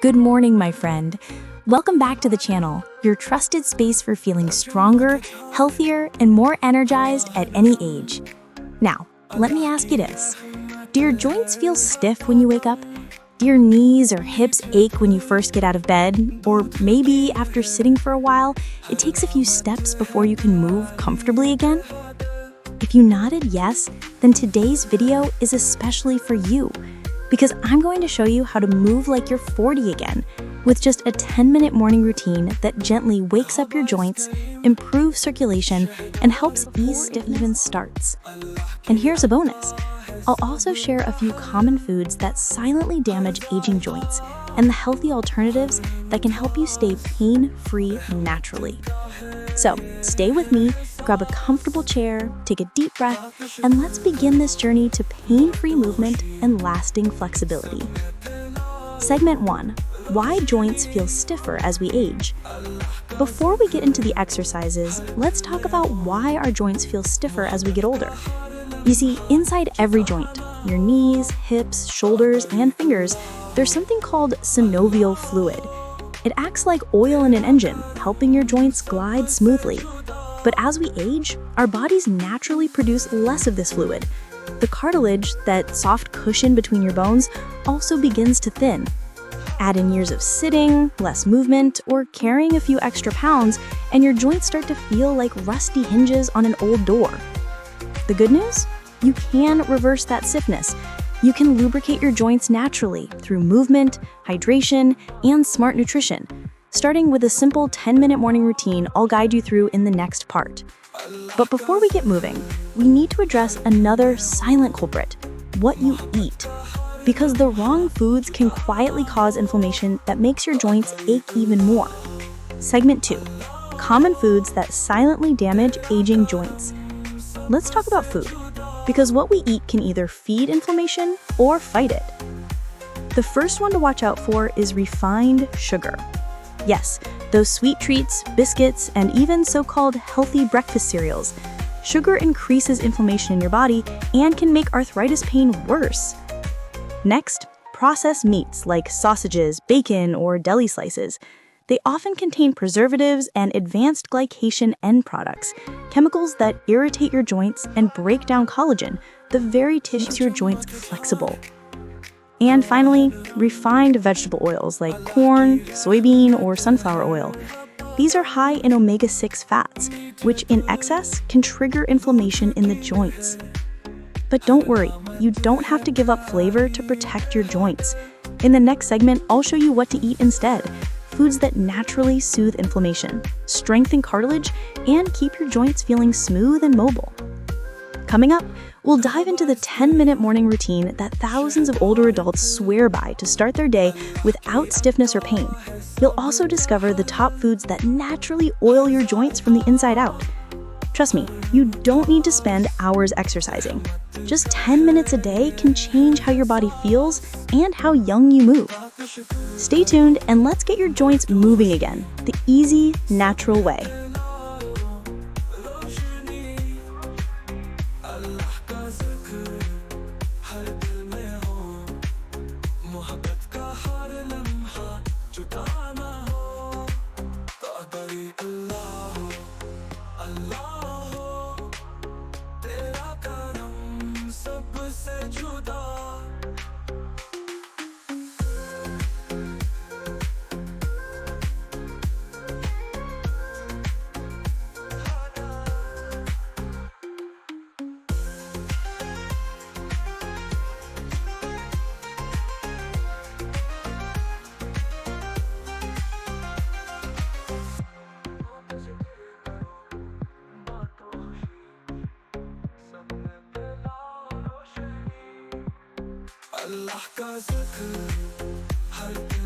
Good morning, my friend. Welcome back to the channel, your trusted space for feeling stronger, healthier, and more energized at any age. Now, let me ask you this. Do your joints feel stiff when you wake up? Do your knees or hips ache when you first get out of bed? Or maybe after sitting for a while, it takes a few steps before you can move comfortably again? If you nodded yes, then today's video is especially for you, because I'm going to show you how to move like you're 40 again with just a 10-minute morning routine that gently wakes up your joints, improves circulation, and helps ease stiff starts. And here's a bonus. I'll also share a few common foods that silently damage aging joints and the healthy alternatives that can help you stay pain-free naturally. So, stay with me, grab a comfortable chair, take a deep breath, and let's begin this journey to pain-free movement and lasting flexibility. Segment 1. Why joints feel stiffer as we age. Before we get into the exercises, let's talk about why our joints feel stiffer as we get older. You see, inside every joint, your knees, hips, shoulders, and fingers, there's something called synovial fluid. It acts like oil in an engine, helping your joints glide smoothly. But as we age, our bodies naturally produce less of this fluid. The cartilage, that soft cushion between your bones, also begins to thin. Add in years of sitting, less movement, or carrying a few extra pounds, and your joints start to feel like rusty hinges on an old door. The good news? You can reverse that stiffness. You can lubricate your joints naturally through movement, hydration, and smart nutrition. Starting with a simple 10-minute morning routine I'll guide you through in the next part. But before we get moving, we need to address another silent culprit, what you eat. Because the wrong foods can quietly cause inflammation that makes your joints ache even more. Segment 2. Common foods that silently damage aging joints. Let's talk about food, because what we eat can either feed inflammation or fight it. The first one to watch out for is refined sugar. Yes, those sweet treats, biscuits, and even so-called healthy breakfast cereals. Sugar increases inflammation in your body and can make arthritis pain worse. Next, processed meats like sausages, bacon, or deli slices. They often contain preservatives and advanced glycation end products, chemicals that irritate your joints and break down collagen, the very tissue your joints flexible. And finally, refined vegetable oils like corn, soybean, or sunflower oil. These are high in omega-6 fats, which in excess can trigger inflammation in the joints. But don't worry, you don't have to give up flavor to protect your joints. In the next segment, I'll show you what to eat instead. Foods that naturally soothe inflammation, strengthen cartilage, and keep your joints feeling smooth and mobile. Coming up, we'll dive into the 10-minute morning routine that thousands of older adults swear by to start their day without stiffness or pain. You'll also discover the top foods that naturally oil your joints from the inside out. Trust me, you don't need to spend hours exercising. Just 10 minutes a day can change how your body feels and how young you move. Stay tuned and let's get your joints moving again, the easy, natural way. अल्लाह का ज़िक्र हर